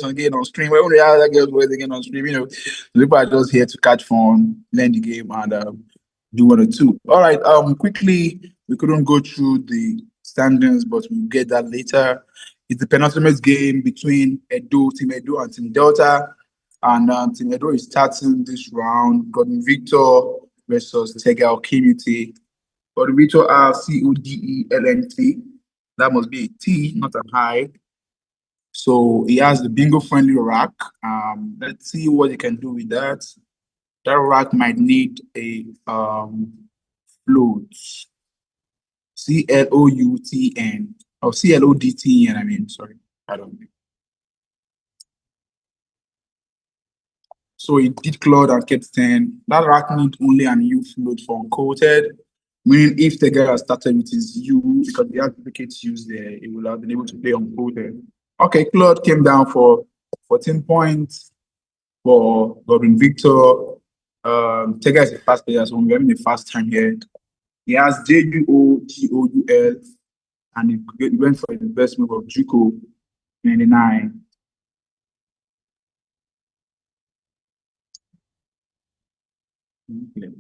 again on stream. We only have other girls again on stream. People are just here to catch fun, learn the game, and do 1 or 2. All right. Quickly, we couldn't go through the standings, but we'll get that later. It's the penultimate game between Team Edo and Team Delta. And Team Edo is starting this round. Godwin Victor versus Tega Okiemute. Godwin Victor are CODELNT. That must be a T, not an I. So he has the bingo friendly rack. Let's see what he can do with that. That rack might need a float. CLOUTN or CLODTN, I mean, sorry. I don't know. So he did Claude and kept 10. That rack need only an U float for unquoted. Meaning if the guy has started with his U, because he has duplicates U's there, he will have been able to play unquoted. Okay, Claude came down for 14 points for Godwin Victor. Tega is a fast player, so we're having a fast time here. He has JUOGOUL, and he went for the best move of Juco 99. Okay.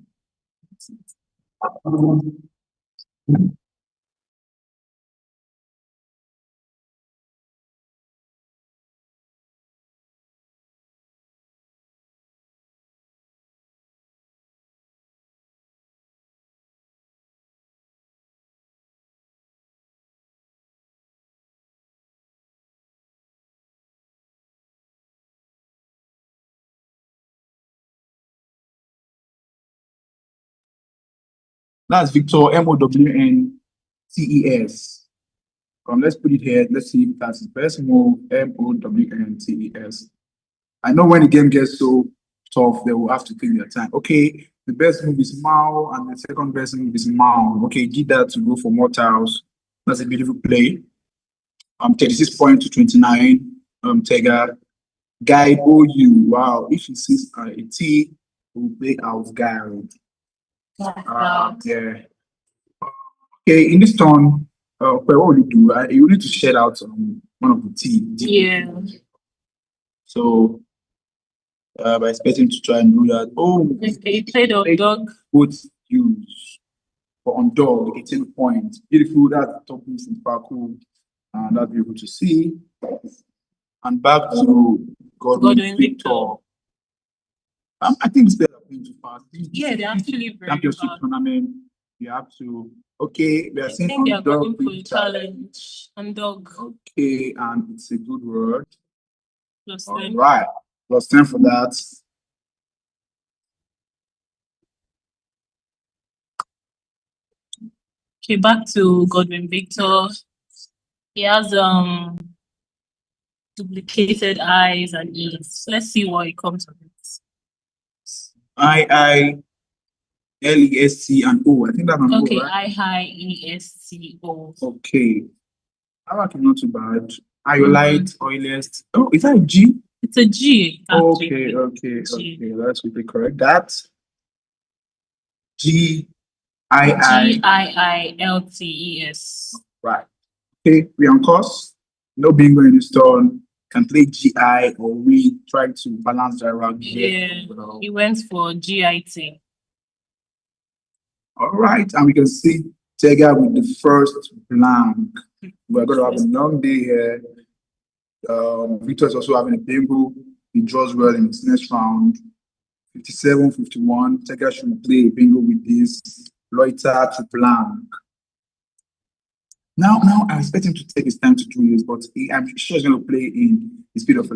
That's Victor MOWNTES. Let's put it here. Let's see if that's his best move. MOWNTES. I know when the game gets so tough, they will have to take their time. Okay, the best move is Mao, and the second best move is Mao. Okay, did that to go for more tiles. That's a beautiful play. 36 points to 29. Tega. Guide OU. Wow, if he sees a T, will play out guide. Yeah. Okay, in this turn, what will you do? You need to shed out one of the T. Yeah. So, I expect him to try and do that. Oh, he played on dog. Both use for on dog, 18 points. Beautiful. That's the top piece in parkour, and that's beautiful to see. And back to Godwin Victor. I think it's better playing too fast. Yeah, they're actually very championship hard. tournament. You have to. Okay, we are seeing I think they're going dog for a challenge. On dog. Okay, and it's a good word. Plus All 10. right, plus 10 for that. Okay, back to Godwin Victor. He has duplicated I's and E's. So let's see what it comes with. I-I-L-E-S-T and O. I think that's an O, Okay, right? I-I-E-S-T-O. Okay. That is not too bad. Iolite, oiliest. Oh, is that a G? It's a G. Okay. Let's quickly correct that. G-I-I-L-T-E-S. Right. Okay, we on course. No bingo in this turn. Can play GI or we try to balance that around here. Yeah, he went for GIT. All right, and we can see Tega with the first blank. We're going to have a long day here. Victor is also having a bingo. He draws well in his next round. 57, 51. Tega should play a bingo with this. Loiter to blank. Now I expect him to take his time to do this, but I'm sure he's going to play in the speed of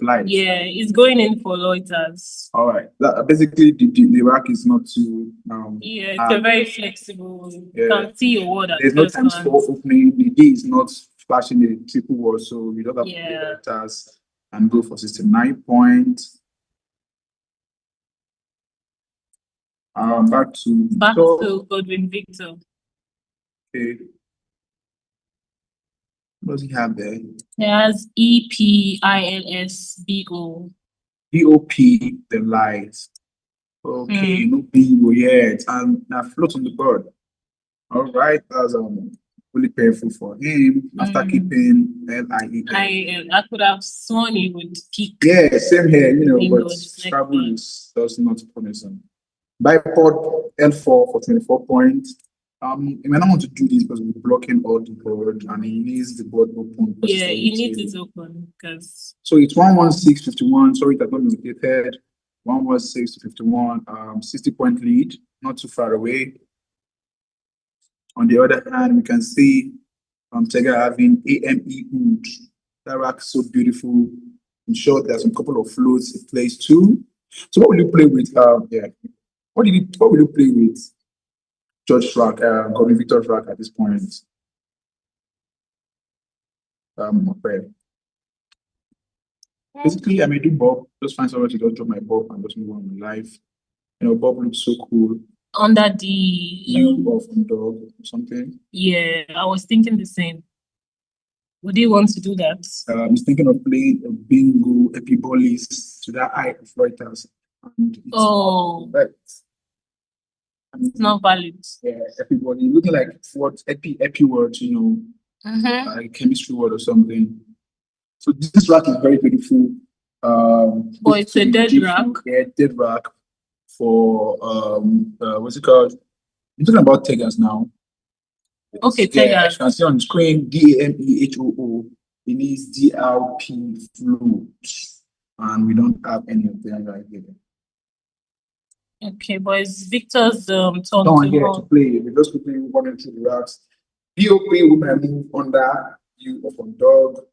light. Yeah, he's going in for loiters. All right. Basically, the rack is not too. Yeah, it's a very flexible. Yeah. You can see your word. There's no time for opening. The D is not flashing the triple word, so we don't have to play loiters and go for 69 points. Back to Godwin Victor. Okay. What does he have there? He has EPILSBO. BOP, the light. Okay, no bingo yet. And now float on the board. All right, that's Really painful for him after keeping LIE. I could have sworn he would kick. Yeah, same here, you know, Bingo, but just like Scrabble that. does not promise him. Bipod L4 for 24 points. He might not want to do this because we're blocking all the board and he needs the board open. Yeah, he needs it open because. So it's 116.51. Sorry, it has not been updated. 116.51. 60-point lead, not too far away. On the other hand, we can see Tega having AME Wood. That rack is so beautiful. In short, there's a couple of floats it plays too. So what will you play with? What will you play with George Rack, Godwin Victor's rack at this point? Okay. Basically, I may do Bob, just find someone to just drop my Bob and just move on with life. You know, Bob looks so cool. Under the You off on dog or something. Yeah, I was thinking the same. Would you want to do that? He's thinking of playing a bingo epibolis to that eye of Reuters. And it's it's not valid. Yeah, everybody looking like what epi word, you know, like chemistry word or something. So this rack is very beautiful. But it's a dead rack. Yeah, dead rack for what's it called? I'm talking about Tegas now. Okay, yeah, Tegas. as you can see on the screen, DAMEHOO. It needs DRP float, and we don't have any of them right here. Okay, but it's Victor's turn to play. We just quickly running through the racks. POP we might move under you of on dog.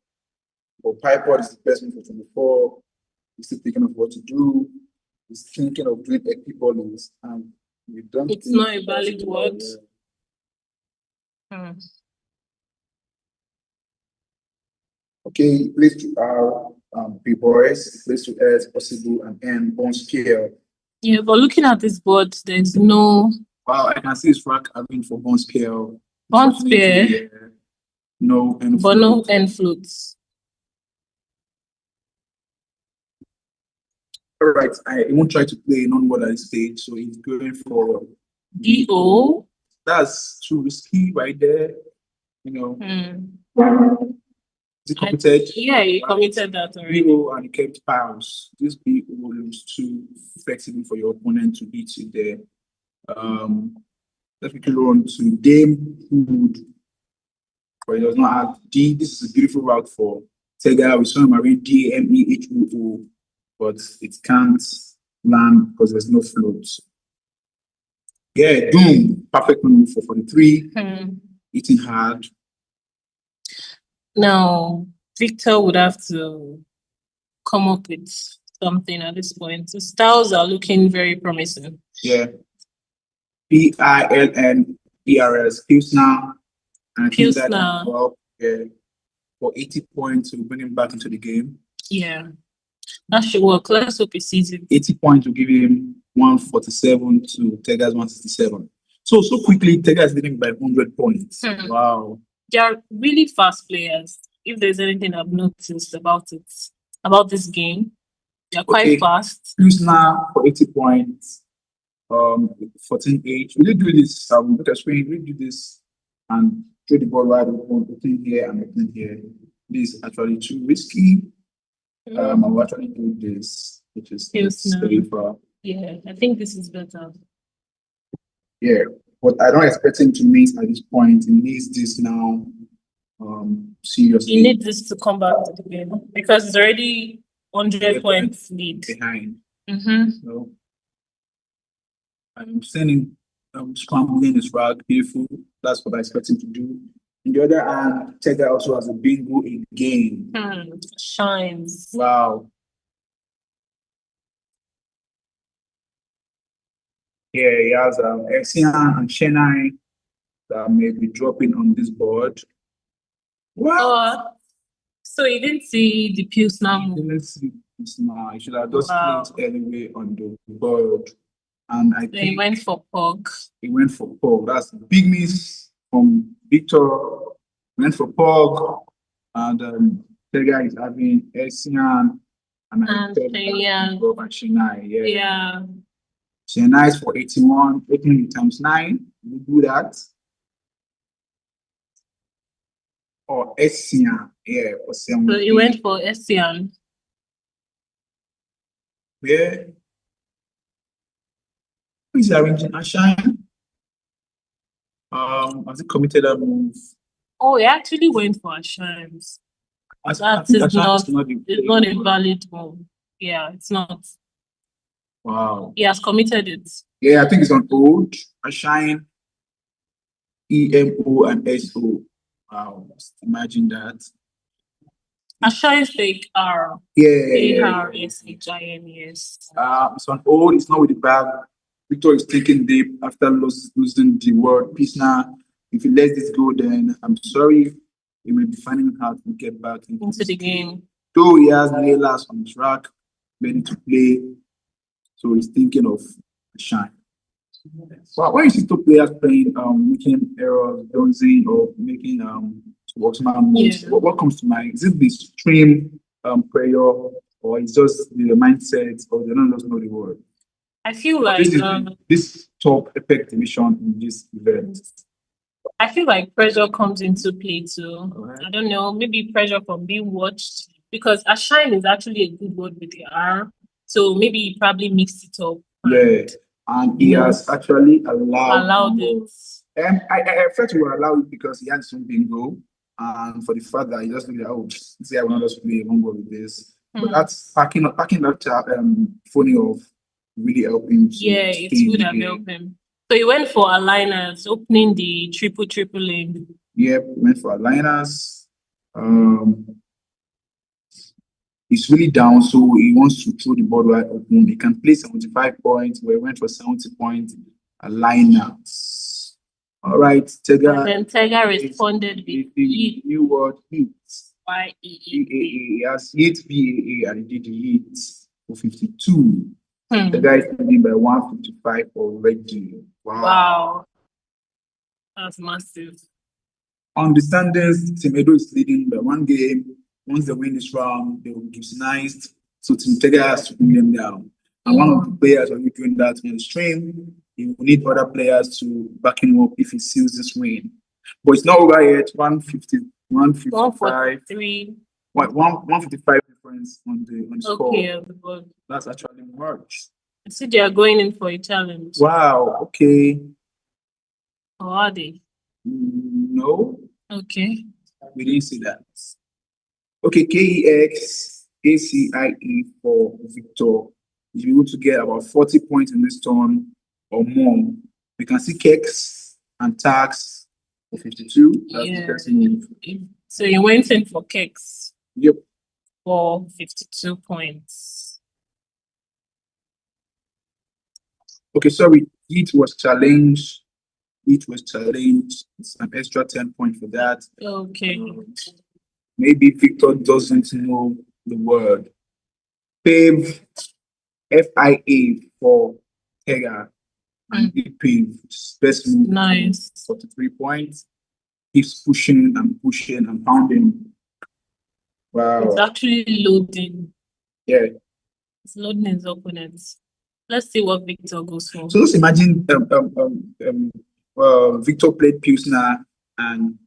Or Pipod is the best move for 24. He's still thinking of what to do. He's thinking of doing epibolis, and we don't. It's not a valid word. Okay, place to R, P-boys, place to S, possible, and N, bone scale. Yeah, but looking at this board, there's no. Wow, I can see his rack having for bone scale. Bone scale. No N. But no N floats. All right, I won't try to play non-word at this stage, so he's going for DO. That's too risky right there, you know. He committed. Yeah, he committed that already. BO and he kept piles. This BO looks too flexible for your opponent to beat you there. Let's quickly run to Dame Hood. But he does not have D. This is a beautiful route for Tega. We saw him already DMEHOO, but it can't land because there's no float. Yeah, Doom. Perfect move for 43. Eating hard. Now, Victor would have to come up with something at this point. The styles are looking very promising. Yeah. PILNERS, Pilsner. And Pilsner. For 80 points, we'll bring him back into the game. Yeah. That should work. Let's hope he sees it. 80 points will give him 147 to Tega's 167. So quickly, Tega is leading by 100 points. Wow. They are really fast players. If there's anything I've noticed about this game, they're quite fast. Pilsner for 80 points, 14-8. Will you do this? Look at screen. Will you do this and trade the ball right open here and open here? This is actually too risky. I will actually do this, which is safer. Yeah, I think this is better. Yeah, but I don't expect him to miss at this point. He needs this now. Seriously. You need this to come back to the game because it's already 100 points lead behind. So I'm sending scrambling his rag, beautiful. That's what I expect him to do. On the other hand, Tega also has a bingo again. Shines. Wow. Yeah, he has Exian and Shenai that may be dropping on this board. Wow. So you didn't see the Pilsner move? Didn't see Pilsner. You should have just played anyway on the board. And I think he went for Pog. He went for Pog. That's a big miss from Victor. Went for Pog. And Tega is having Exian and Shenai. Yeah. Shenai is for 81. 18 times 9. We do that. or Essian. Yeah, for So you went for Essian. Where? Who is arranging a shine? Has it committed a move? Oh, he actually went for Ashans. That think is not, the it's not a valid move. Yeah, it's not. Wow. He has committed it. Yeah, I think it's on hold. A shine, EMO and SO. Wow, just imagine that. Ashans take R. Yeah. ARSHINES. It's on hold. It's not with the bag. Victor is taking deep after losing the word. Peace now. If he lets this go, then I'm sorry. He may be finding it hard to get back Into the game. Though he has nailers on the track, ready to play. So he's thinking of a shine. But when you see two players playing, making errors, dozing, or making optimal moves, Yeah. what comes to mind? Is it the stream prayer, or it's just the mindset, or they don't just know the word? I feel But like this top epic division in this event. I feel like pressure comes into play too. Alright. I don't know, maybe pressure from being watched because Ashine is actually a good word with the R. So maybe he probably mixed it up. Yeah, and he has actually allowed it. I felt he would allow it because he had something go, and for the fact that he just looked at, oh, see, I want us to play a long ball with this. But that's packing that phony off really helping. Yeah, it would have helped him. So he went for aligners, opening the triple lane. Yep, went for aligners. He's really down, so he wants to throw the ball wide open. He can play 75 points, where he went for 70 points aligners. All right, Tega. And then Tega responded with the new word hit. He has hit VAA and he did the hit for 52. The guy is leading by 155 already. Wow. That's massive. On the standings, Team Edo is leading by 1 game. Once they win this round, they will give nice. So Team Tega has to bring them down. And one of the players will be doing that in the stream. He will need other players to back him up if he seals this win. But it's not over yet. 150, 155. 155 difference on the score. That's actually much. I see they are going in for a challenge. Wow, okay. Or are they? No. Okay. We didn't see that. Okay, KEXACIE for Victor. If you want to get about 40 points in this turn or more, we can see Kex and Tax for 52. That's so you went in for Kex. Yep. For 52 points. Okay, sorry. It was challenged. It's an extra 10 points for that. Okay. Maybe Victor doesn't know the word. Pave, FIA for Tega. And he paved. Best move. Nice. 43 points. Keeps pushing and pounding. Wow. It's actually loading. Yeah. It's loading his opponents. Let's see what Victor goes for. So just imagine Victor played Pilsner and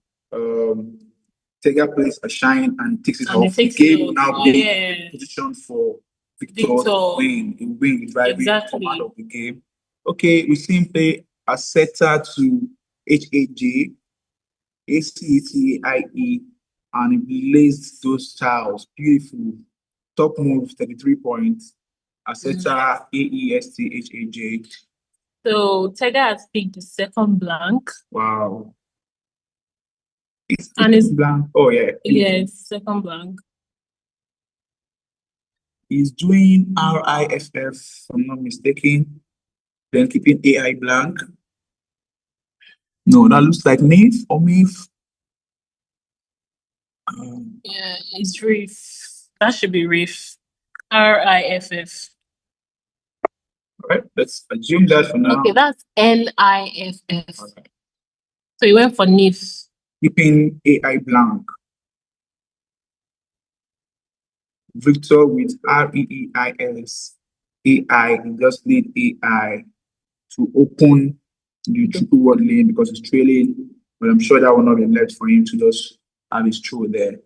Tega plays a shine and takes it off. The game will now be in position for Victor to win. He will win the driving command of the game. Okay, we see him play a setter to HAJ, ACTIE, and he lays those tiles. Beautiful. Top move, 33 points. A setter, AESTHAJ. So Tega has picked the second blank. Wow. It's blank. Oh, yeah. Yes, second blank. He's doing RIFF, if I'm not mistaken. Then keeping AI blank. No, that looks like NIF or MIF. Yeah, it's RIF. That should be RIF. RIFF. All right, let's assume that for now. Okay, that's NIFF. Okay. So you went for NIF. Keeping AI blank. Victor with REEIS. AI, you just need AI to open the triple word lane because it's trailing, but I'm sure that will not be left for him to just have his throw there.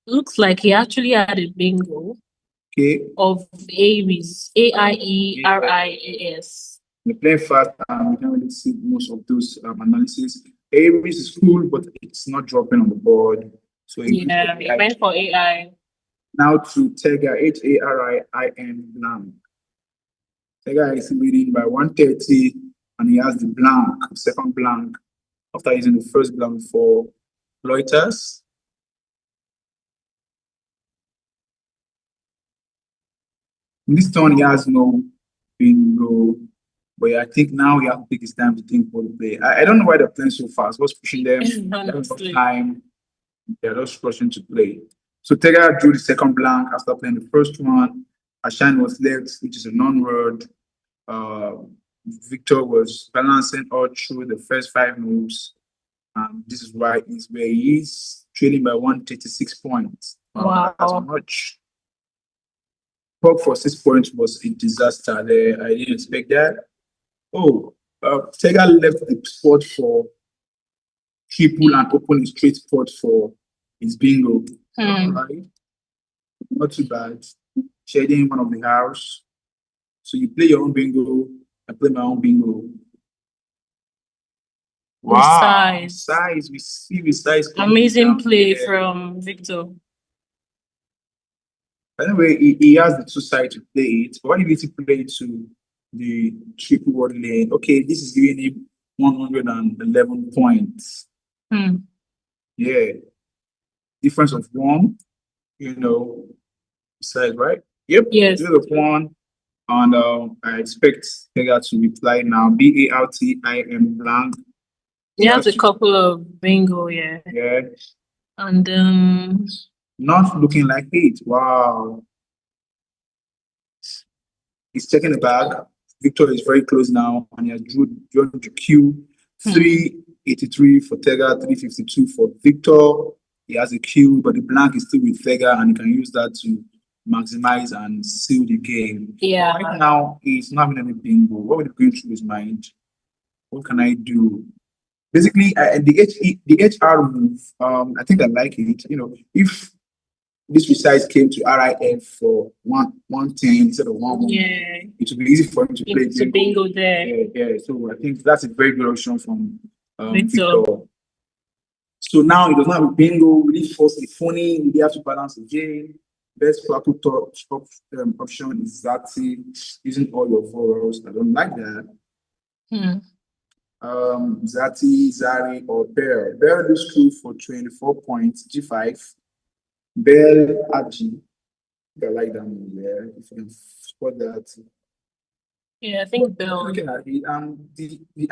Looks like he actually had a bingo Okay. of Aries, Aieries. We're playing fast and we can't really see most of those analysis. Aries is cool, but it's not dropping on the board. So Yeah, he went for AI. now to Tega, Harin blank. Tega is leading by 130 and he has the blank, second blank, after using the first blank for Reuters. In this turn, he has no bingo, but I think now he has to take his time to think what to play. I don't know why they're playing so fast. What's pushing them? Honestly. Time. They're just rushing to play. So Tega drew the second blank after playing the first one. Ashan was left, which is a non-word. Victor was balancing all through the first 5 moves. This is why he's where he is, trailing by 136 points. Wow. That's much. Pog for 6 points was a disaster there. I didn't expect that. Oh, Tega left the spot for triple and open a straight spot for his bingo. Right? Not too bad. Shading one of the house. So you play your own bingo, I play my own bingo. Wow. Size. We see with size. Amazing play from Victor. By the way, he has the 2 sides to play it. But when he play it to the triple word lane, okay, this is giving him 111 points. Yeah. Difference of 1, size, right? Yep. Yes. 0.1. And I expect Tega to reply now. BALTIM blank. He has a couple of bingo, yeah. Yeah. And not looking like it. Wow. He's checking the bag. Victor is very close now, and he has drawn the Q. 383 for Tega, 352 for Victor. He has a Q, but the blank is still with Tega, and he can use that to maximize and seal the game. Yeah. Right now, he's not having any bingo. What would be going through his mind? What can I do? Basically, the HR move, I think I like it. If this resize came to RIF for 110 instead of 1, yeah, it would be easy for him to play bingo there. Yeah. So I think that's a very good option from Victor. So now he does not have a bingo. We need to force the phony. We have to balance the game. Best practical option is Zati, using all your vowels. I don't like that. Zati, Zari, or Bear. Bear lose true for 24 points, G5. Bell, Aji. I like that one there. If you can spot that. Yeah, I think Bell. Looking at it, the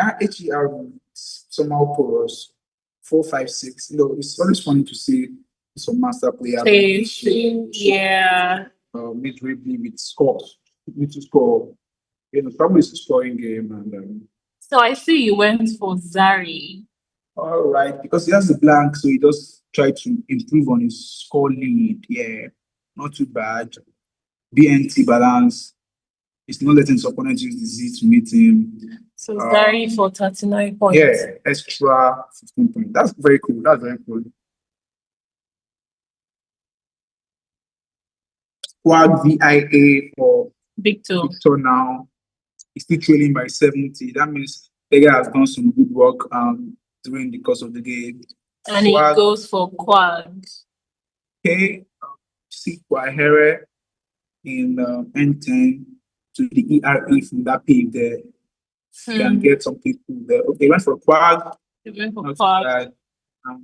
HER somehow porous 4, 5, 6. It's always funny to see some master players. Yeah. Mid-ribly with scores. Need to score. Probably it's a scoring game. And so I see you went for Zari. All right, because he has the blank, so he does try to improve on his score lead. Yeah, not too bad. BNT balance. He's not letting his opponent use the Z to meet him. So Zari for 39 points. Yeah, extra 15 points. That's very cool. That's very cool. Quad VIA for Victor now. He's still trailing by 70. That means Tega has done some good work during the course of the game. And he goes for quad. Okay, see Quahere in N10 to the ERE from that page there. You can get some people there. Okay, went for quad. He went for quad.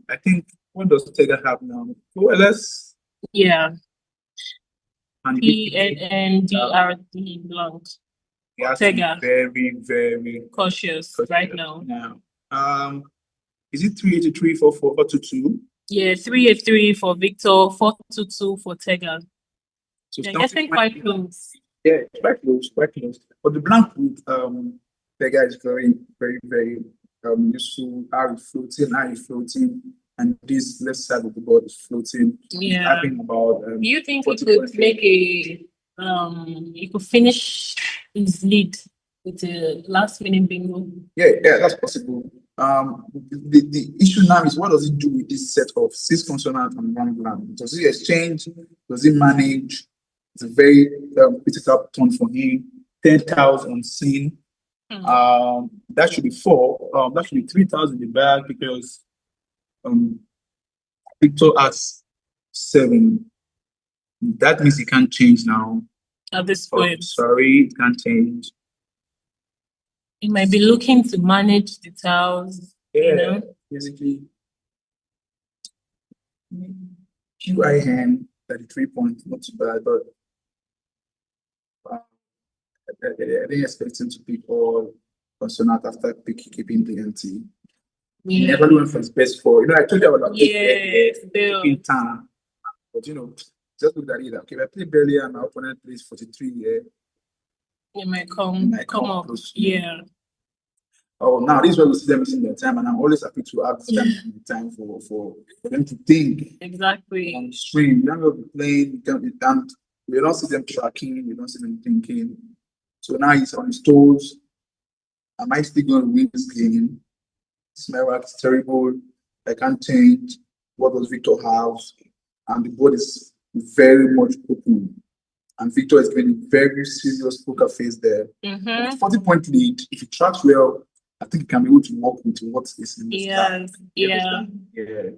I think, what does Tega have now? OLS? Yeah. And PNDRD blank. He has to be very, very cautious right now. Is it 383 for 422? Yeah, 383 for Victor, 422 for Tega. So yeah, getting quite close. Yeah, quite close. But the blank with Tega is very, very, very useful. R is floating, and this left side of the board is floating. Yeah. About, do you think he could make he could finish his lead with a last minute bingo? Yeah, that's possible. The issue now is what does it do with this set of 6 consonants and 1 vowel? Does it exchange? Does it manage? It's a very critical turn for him. 10,000 seen. That should be 4. That should be 3,000 in the bag because Victor has 7. That means he can't change now. At this point, sorry, it can't change. he might be looking to manage the tiles. Yeah, basically. QIN 33 points, not too bad, but I didn't expect him to pick all consonant after keeping the empty. He never went for his best 4. I told you about picking time. But just look at it. Okay, if I play barely and my opponent plays 43 here. It might come up. Close. Yeah. Oh, now this is where we see them missing their time, and I'm always happy to have this time for them to think. Exactly. On stream, you're not going to be playing, and we don't see them tracking, we don't see them thinking. So now he's on his toes. Am I still going to win this game? My work is terrible. I can't change. What does Victor have? And the board is very much open. And Victor is getting a very serious poker face there. 40-point lead. If he tracks well, I think he can be able to work with what is in the stack. Yeah. Yeah.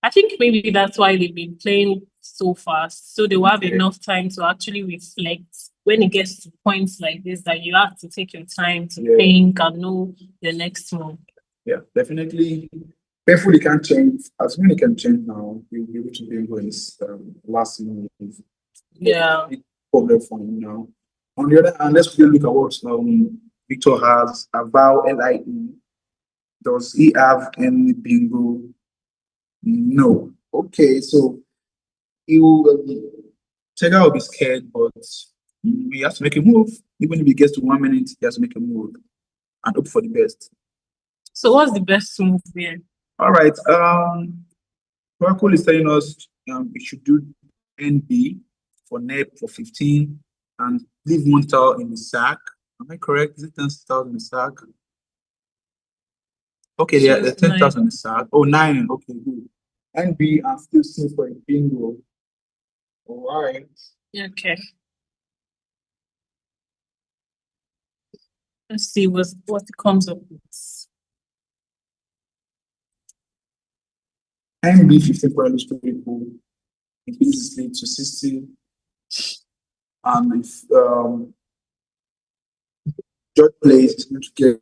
I think maybe that's why they've been playing so fast. So they will have enough time to actually reflect when it gets to points like this, that you have to take your time to think and know the next move. Yeah, definitely. Painful he can't change. As many can change now, he'll be able to be able his last move. Yeah. Problem for him now. On the other hand, let's quickly look at what Victor has. A vowel LIE. Does he have any bingo? No. Okay, so he will. Tega will be scared, but he has to make a move. Even if he gets to 1 minute, he has to make a move and hope for the best. So what's the best move here? All right. Oracle is telling us we should do NB for NEP for 15 and leave 1 tile in the sack. Am I correct? Is it 10 tiles in the sack? Okay, yeah, the 10 tiles in the sack. Oh, 9. Okay, good. NB and still see for a bingo. All right. Okay. Let's see what it comes up with. NB 15 for illustrated pool. Increases lead to 60. And if George plays, it's going to get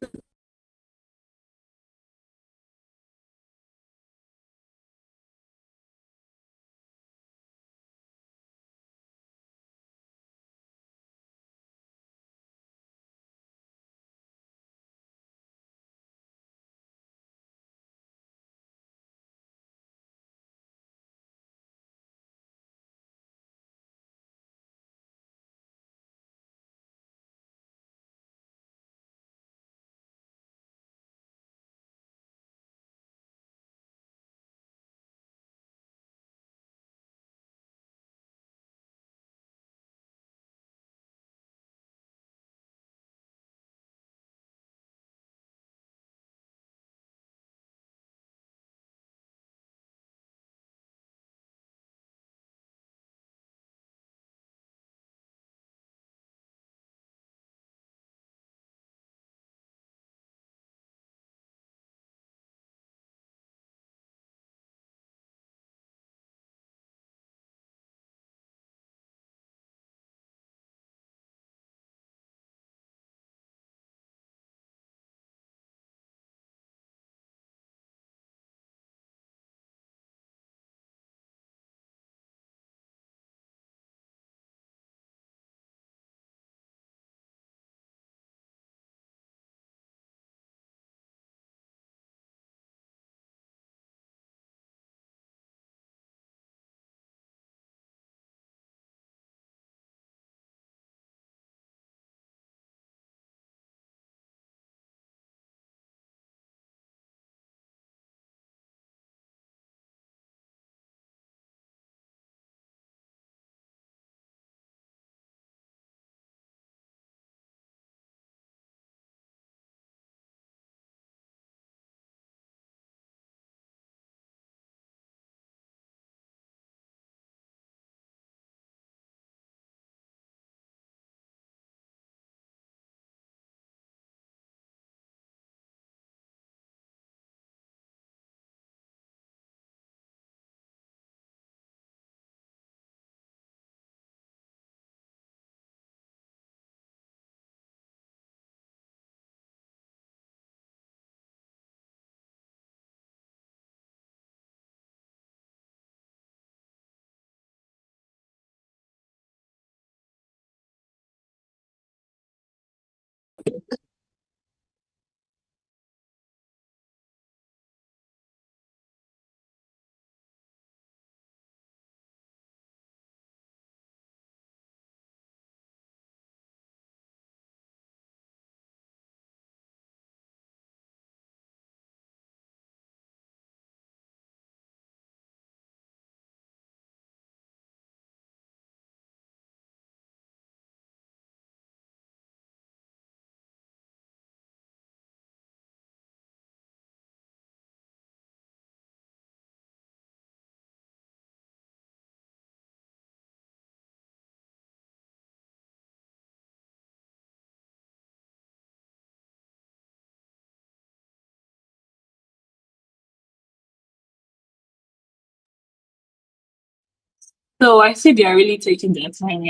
So I see they are really taking their time.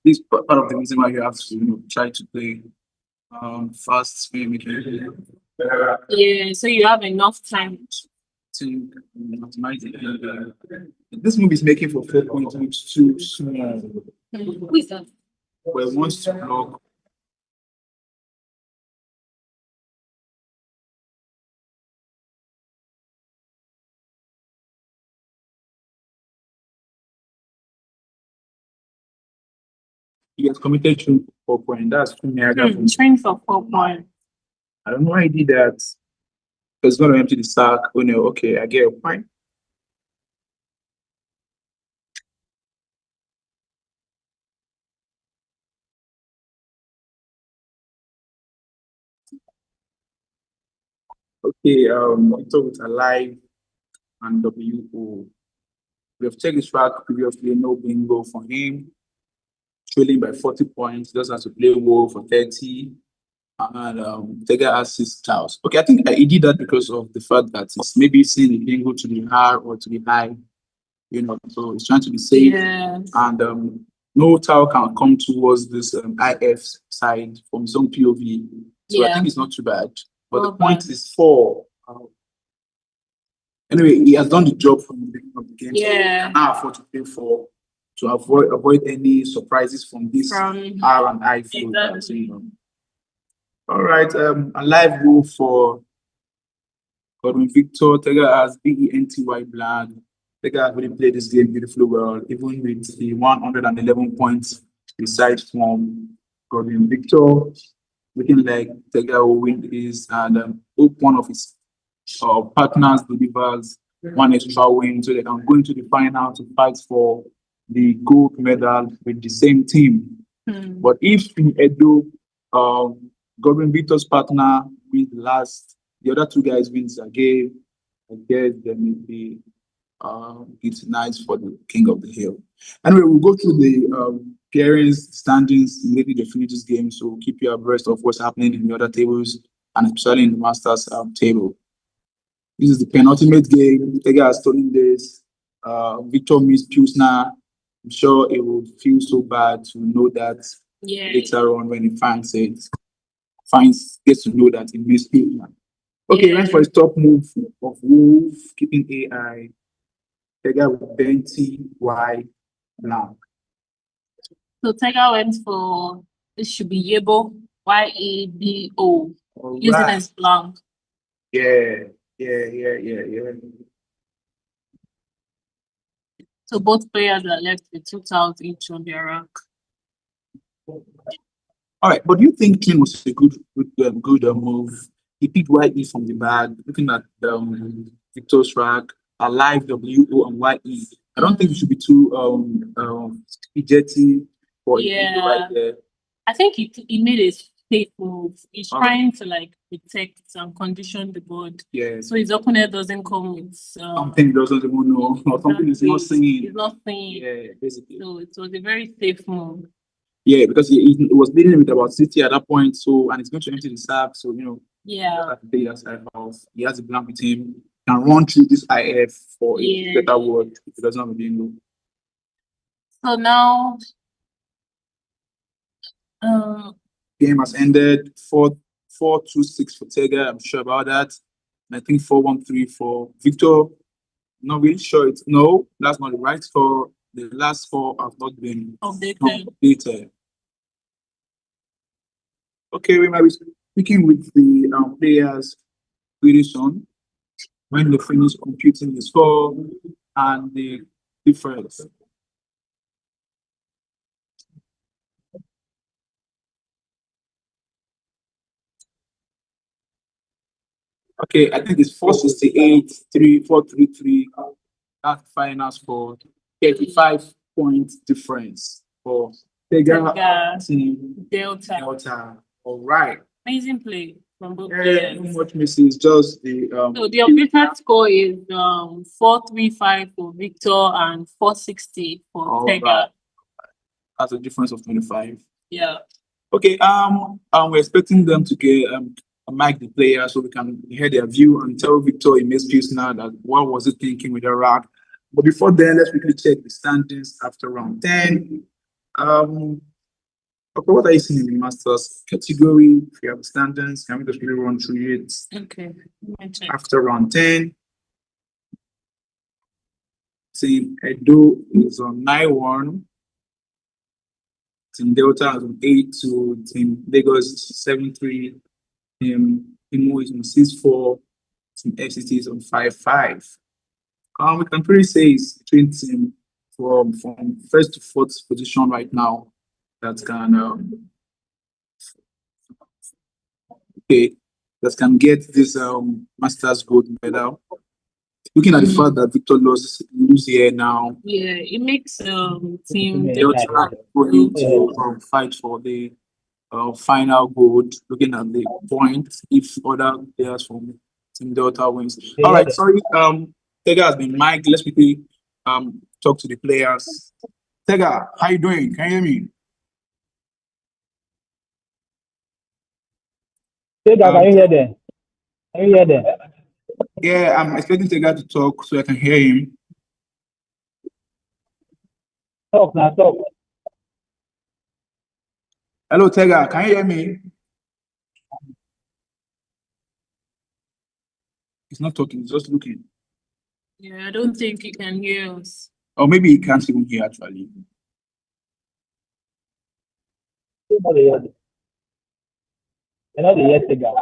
This part of the reason why you have to try to play fast, maybe Yeah, so you have enough time to mathematically. This movie is making for 4.2, it's too small. Who is that? Well, wants to block. He has committed to 4 point. That's too mega. Train for 4 point. I don't know why he did that. Because it's going to empty the sack. Oh no, okay, I get a point. Okay, Victor with Alive and WO. We have checked his track previously, no bingo for him. Trailing by 40 points, just has to play WO for 30. And Tega has 6,000. Okay, I think he did that because of the fact that it's maybe seeing the bingo to the R or to the high, so it's trying to be safe. Yeah. And no tile can come towards this IF side from some POV. So I think it's not too bad. But the point is 4. Anyway, he has done the job from the beginning of the game. Yeah. So he can now afford to pay 4 to avoid any surprises from this R and I flow. Exactly. All right, a live move for Godwin Victor. Tega has BENTY Black. Tega has really played this game beautifully well, even with the 111 points beside from Godwin Victor. Looking like Tega will win this, and hope one of his partners delivers one extra win so they can go into the final to fight for the gold medal with the same team. But if in Edo, Godwin Victor's partner wins the other 2 guys wins again, I guess there may be it's nice for the king of the hill. Anyway, we'll go through the pairings, standings, maybe they finish this game, so we'll keep you abreast of what's happening in the other tables and especially in the Masters table. This is the penultimate game. Tega has stolen this. Victor missed Pilsner. I'm sure it will feel so bad to know that later on when he gets to know that he missed Pilsner. Okay, went for his top move of Wolf, keeping AI. Tega with BENTY Black. So Tega went for, this should be Yebo, YEBO, using as blank. Yeah. So both players are left with 2,000 each on their rack. All right, but do you think Clean was a good move? He picked YE from the bag, looking at Victor's rack, Alive WO and YE. I don't think it should be too fidgety for right there. I think he made a safe move. He's trying to protect and condition the board. Yeah. So his opponent doesn't come with something he doesn't even know, or something he's not saying. He's not saying. Yeah, basically. So it was a very safe move. Yeah, because he was leading with about 60 at that point, so and it's going to empty the sack, so that side off. He has a blank with him, can run through this IF for a better word if he doesn't have a bingo. So now game has ended 4-2-6 for Tega. I'm sure about that. And I think 4-1-3 for Victor. Not really sure. No, that's not the right score. The last 4 have not been updated. Okay, we might be speaking with the players pretty soon when they finish computing the score and the difference. Okay, I think it's 468, 433. That final score, 35 point difference for Tega team Delta. All right. Amazing play from both Yeah, players. not much missing. It's just the So the updated score is 435 for Victor and 460 for Tega. right. That's a difference of 25. Yeah. Okay, we're expecting them to get mic the player so we can hear their view and tell Victor in this piece now that what was he thinking with the rack. But before then, let's quickly check the standings after round 10. Okay, what are you seeing in the masters category? If you have the standings, can we just really run through it? Okay. After round 10, Team Edo is on 9-1. Team Delta is on 8-2. Team Lagos 7-3. Team Imo is on 6-4. Team FCT is on 5-5. We can pretty say it's between team from first to fourth position right now that can get this Masters gold medal. Looking at the fact that Victor lose here now. Yeah, it makes team Delta going to fight for the final gold. Looking at the points, if other players from Team Delta wins. All right, sorry. Tega has been mic'd. Let's quickly talk to the players. Tega, how you doing? Can you hear me? Tega, can you hear them? Can you hear them? Yeah, I'm expecting Tega to talk so I can hear him. Talk now, talk. Hello, Tega, can you hear me? He's not talking, he's just looking. Yeah, I don't think he can hear us. Or maybe he can't even hear actually. You're not the hear Tega.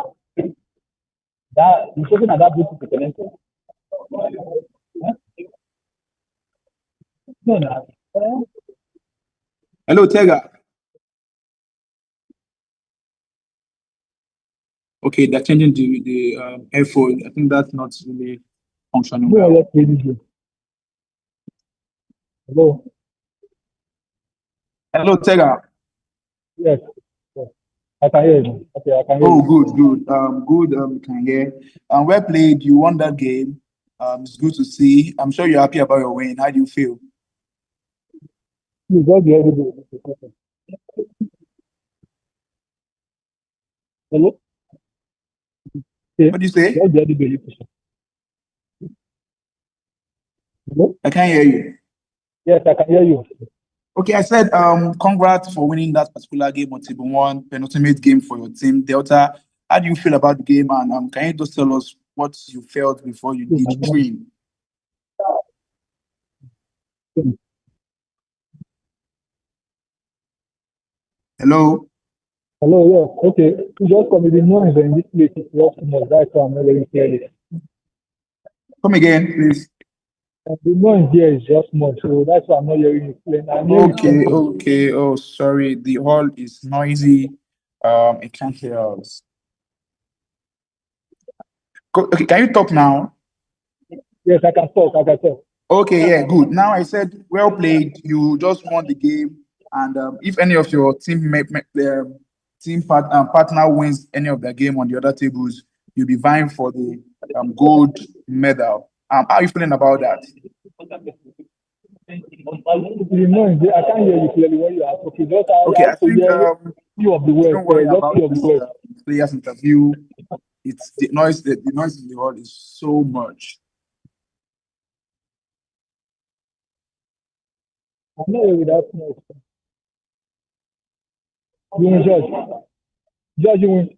That you're talking about that beautiful connection. No, no. Hello, Tega. Okay, they're changing the earphone. I think that's not really functioning well. Hello. Hello, Tega. Yes. Yes. I can hear you. Okay, I can hear you. Good. You can hear. Well played. You won that game. It's good to see. I'm sure you're happy about your win. How do you feel? You got the other. Hello. What do you say? Hello? I can't hear you. Yes, I can hear you. Okay, I said congrats for winning that particular game on table one, penultimate game for your team, Delta. How do you feel about the game? And can you just tell us what you felt before you did win? Hello, yes. Okay. You just come with the noise in this place. It's just too much. That's why I'm not very clearly. Come again, please. The noise here is just much, so that's why I'm not hearing you clearly. Okay. Oh, sorry. The hall is noisy. It can't hear us. Okay, can you talk now? Yes, I can talk. Okay, yeah, good. Now I said, well played. You just won the game, and if any of your partner wins any of the game on the other tables, you'll be vying for the gold medal. How are you feeling about that? The noise, I can't hear you clearly when you are talking. Okay, I think you of the words. don't worry about this players interview. It's the noise. The noise in the hall is so much. I'm not here without noise. You win, George. George, you win.